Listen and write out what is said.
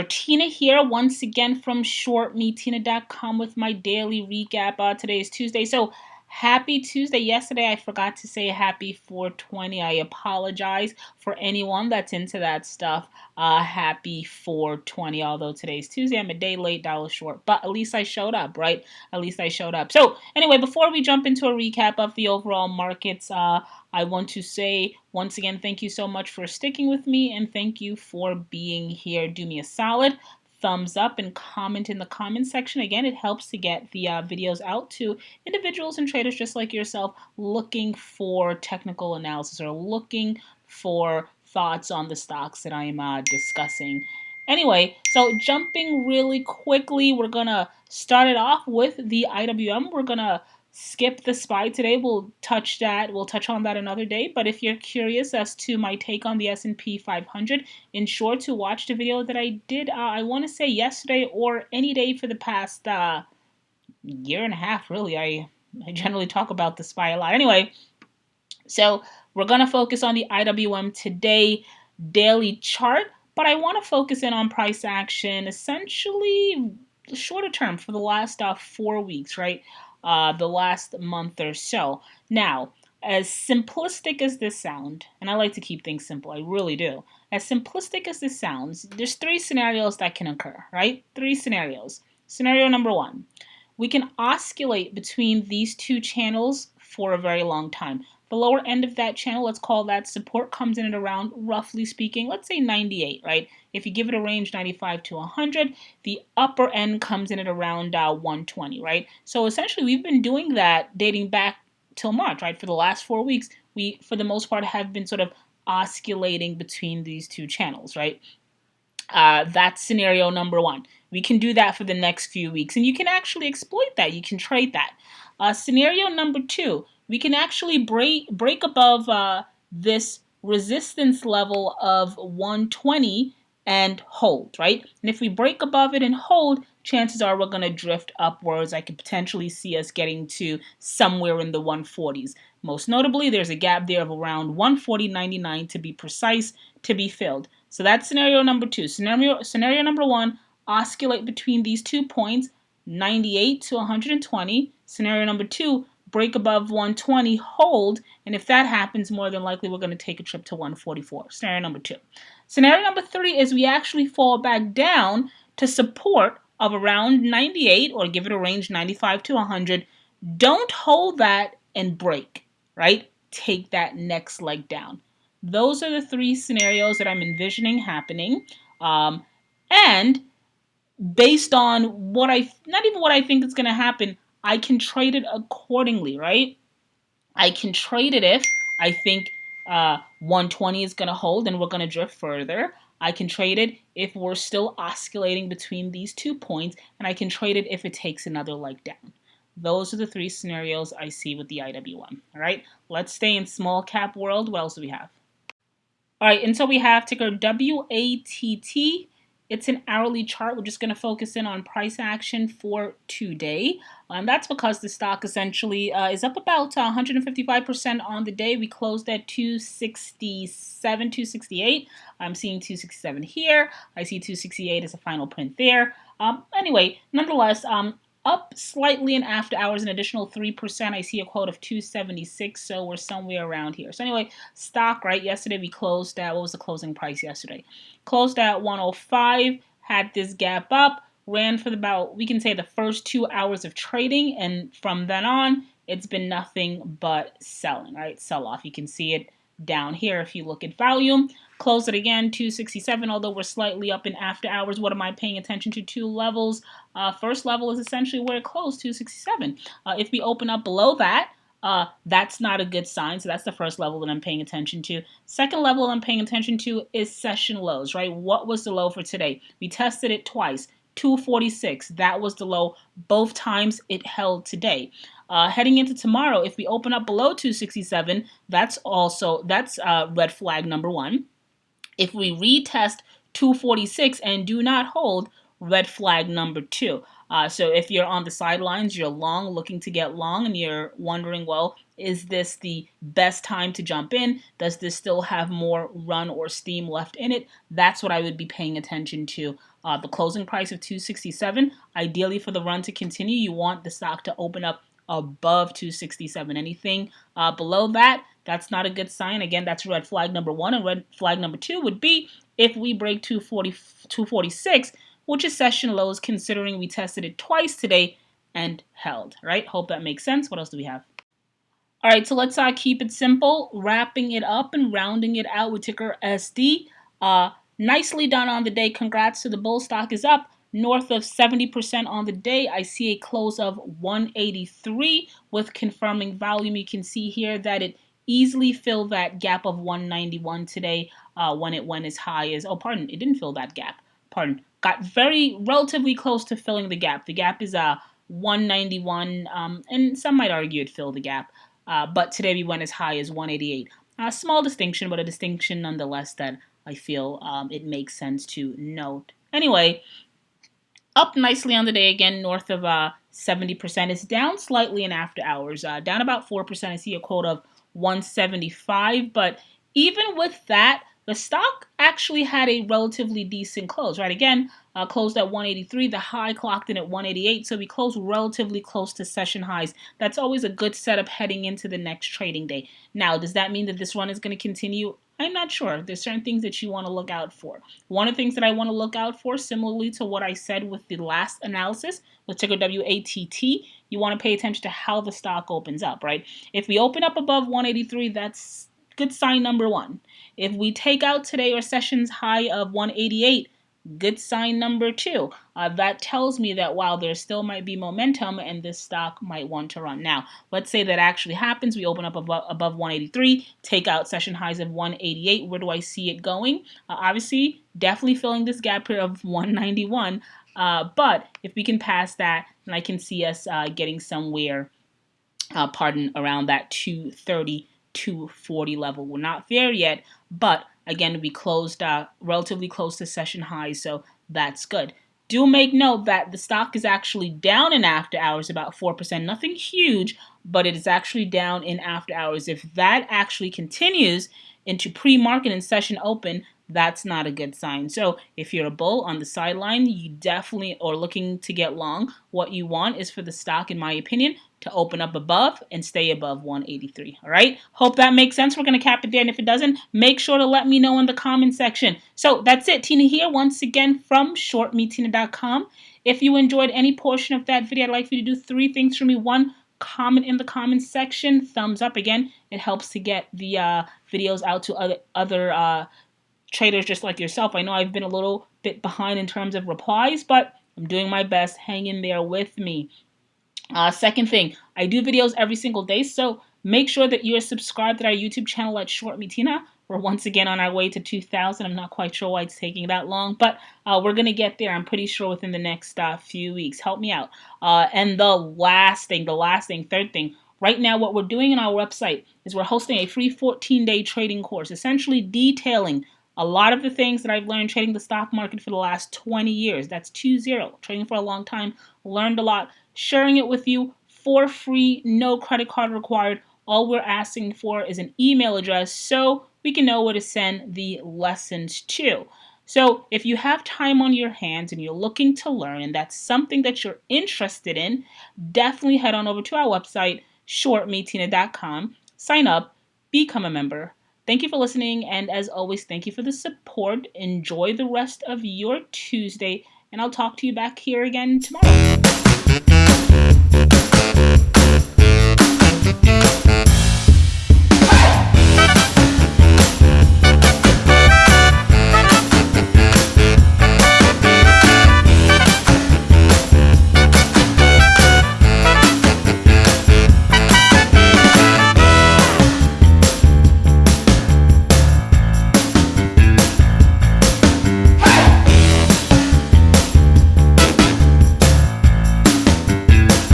there. Tina here once again from ShortMeTina.com with my daily recap. Today is Tuesday, so happy Tuesday. Yesterday I forgot to say happy 420. I apologize for anyone that's into that stuff. Happy 420, although today's Tuesday. I'm a day late, that was short, but at least I showed up, right? At least I showed up. So anyway, before we jump into a recap of the overall markets, I want to say once again, thank you so much for sticking with me and thank you for being here. Do me a solid, thumbs up and comment in the comment section. Again, it helps to get the videos out to individuals and traders just like yourself looking for technical analysis or looking for thoughts on the stocks that I am discussing. Anyway, so jumping really quickly, we're going to start it off with the IWM. We're going to skip the SPY today. We'll touch on that another day. But if you're curious as to my take on the S&P 500, ensure to watch the video that I did, I want to say yesterday or any day for the past year and a half, really. I generally talk about the SPY a lot. Anyway, so we're going to focus on the IWM today daily chart, but I want to focus in on price action, essentially shorter term for the last 4 weeks, right? The last month or so. Now, as simplistic as this sounds, and I like to keep things simple, I really do. As simplistic as this sounds, there's 3 scenarios that can occur, right? 3 scenarios. Scenario number 1, we can oscillate between these 2 channels for a very long time. The lower end of that channel, let's call that support, comes in at around, roughly speaking, let's say 98, right? If you give it a range 95 to 100, the upper end comes in at around 120, right? So essentially, we've been doing that dating back till March, right? For the last 4 weeks, we, for the most part, have been sort of oscillating between these 2 channels, right? That's scenario number 1. We can do that for the next few weeks, and you can actually exploit that. You can trade that. Scenario number 2, we can actually break above this resistance level of 120 and hold, right? And if we break above it and hold, chances are we're going to drift upwards. I could potentially see us getting to somewhere in the 140s. Most notably, there's a gap there of around 140.99 to be precise, to be filled. So that's scenario number 2. Scenario number 1, oscillate between these 2 points, 98 to 120. Scenario number 2, break above 120, hold, and if that happens, more than likely we're going to take a trip to 144. Scenario number 2. Scenario number 3 is we actually fall back down to support of around 98, or give it a range 95 to 100. Don't hold that and break, right? Take that next leg down. Those are the 3 scenarios that I'm envisioning happening. And based on not even what I think is going to happen, I can trade it accordingly, right? I can trade it if I think 120 is going to hold and we're going to drift further. I can trade it if we're still oscillating between these 2 points, and I can trade it if it takes another leg down. Those are the 3 scenarios I see with the IWM. All right, let's stay in small cap world. What else do we have? All right, and so we have ticker WATT. It's an hourly chart. We're just going to focus in on price action for today. And that's because the stock essentially is up about 155% on the day. We closed at 267, 268. I'm seeing 267 here. I see 268 as a final print there. Anyway, nonetheless, up slightly in after hours, an additional 3%. I see a quote of 276, so we're somewhere around here. So anyway, stock, right, yesterday we closed at, what was the closing price yesterday? Closed at 105, had this gap up, ran for about, we can say, the first 2 hours of trading, and from then on, it's been nothing but selling, right? Sell off. You can see it down here if you look at volume. Close it again, 267, although we're slightly up in after hours. What am I paying attention to? 2 levels. First level is essentially where it closed, 267. If we open up below that, that's not a good sign. So that's the first level that I'm paying attention to. Second level I'm paying attention to is session lows, right? What was the low for today? We tested it twice. 246, that was the low. Both times it held today. Heading into tomorrow, if we open up below 267, that's red flag number 1. If we retest 246 and do not hold, red flag number 2. So if you're on the sidelines, you're long, looking to get long, and you're wondering, well, is this the best time to jump in? Does this still have more run or steam left in it? That's what I would be paying attention to. The closing price of 267. Ideally, for the run to continue, you want the stock to open up above 267. Anything below that, that's not a good sign. Again, that's red flag number 1. And red flag number 2 would be if we break 246, which is session lows, considering we tested it twice today and held, right? Hope that makes sense. What else do we have? All right, so let's keep it simple, wrapping it up and rounding it out with ticker SD. Nicely done on the day. Congrats to the bull. Stock is up north of 70% on the day. I see a close of 183 with confirming volume. You can see here that it easily filled that gap of 191 today when it went as high as, it didn't fill that gap. Got relatively close to filling the gap. The gap is 191, and some might argue it filled the gap. But today we went as high as 188. A small distinction, but a distinction nonetheless that I feel it makes sense to note. Anyway, up nicely on the day again, north of 70%. It's down slightly in after hours, down about 4%. I see a quote of 175, but even with that, the stock actually had a relatively decent close, right? Again, closed at 183. The high clocked in at 188, so we closed relatively close to session highs. That's always a good setup heading into the next trading day. Now, does that mean that this run is going to continue? I'm not sure. There's certain things that you want to look out for. One of the things that I want to look out for, similarly to what I said with the last analysis, with ticker WATT, you want to pay attention to how the stock opens up, right? If we open up above 183, that's good sign number 1. If we take out today or session's high of 188, good sign number 2. That tells me that while there still might be momentum and this stock might want to run. Now, let's say that actually happens. We open up above 183, take out session highs of 188. Where do I see it going? Obviously, definitely filling this gap here of 191. But if we can pass that, then I can see us getting somewhere, around that 230, 240 level. We're not there yet, but again, we closed relatively close to session highs, so that's good. Do make note that the stock is actually down in after hours about 4%. Nothing huge, but it is actually down in after hours. If that actually continues into pre-market and session open, that's not a good sign. So if you're a bull on the sideline, you definitely are looking to get long. What you want is for the stock, in my opinion, to open up above and stay above 183. All right. Hope that makes sense. We're going to cap it there. And if it doesn't, make sure to let me know in the comment section. So that's it. Tina here once again from ShortMeTina.com. If you enjoyed any portion of that video, I'd like for you to do 3 things for me. 1, comment in the comment section. Thumbs up. Again, it helps to get the videos out to other traders just like yourself. I know I've been a little bit behind in terms of replies, but I'm doing my best. Hang in there with me. Second thing, I do videos every single day, so make sure that you're subscribed to our YouTube channel at ShortMeTina. We're once again on our way to 2,000. I'm not quite sure why it's taking that long, but we're going to get there, I'm pretty sure, within the next few weeks. Help me out. And the last thing, third thing, right now what we're doing on our website is we're hosting a free 14-day trading course, essentially detailing a lot of the things that I've learned trading the stock market for the last 20 years. That's 20, trading for a long time, learned a lot, sharing it with you for free, no credit card required. All we're asking for is an email address so we can know where to send the lessons to. So if you have time on your hands and you're looking to learn and that's something that you're interested in, definitely head on over to our website, ShortMeTina.com, sign up, become a member. Thank you for listening, and as always, thank you for the support. Enjoy the rest of your Tuesday, and I'll talk to you back here again tomorrow.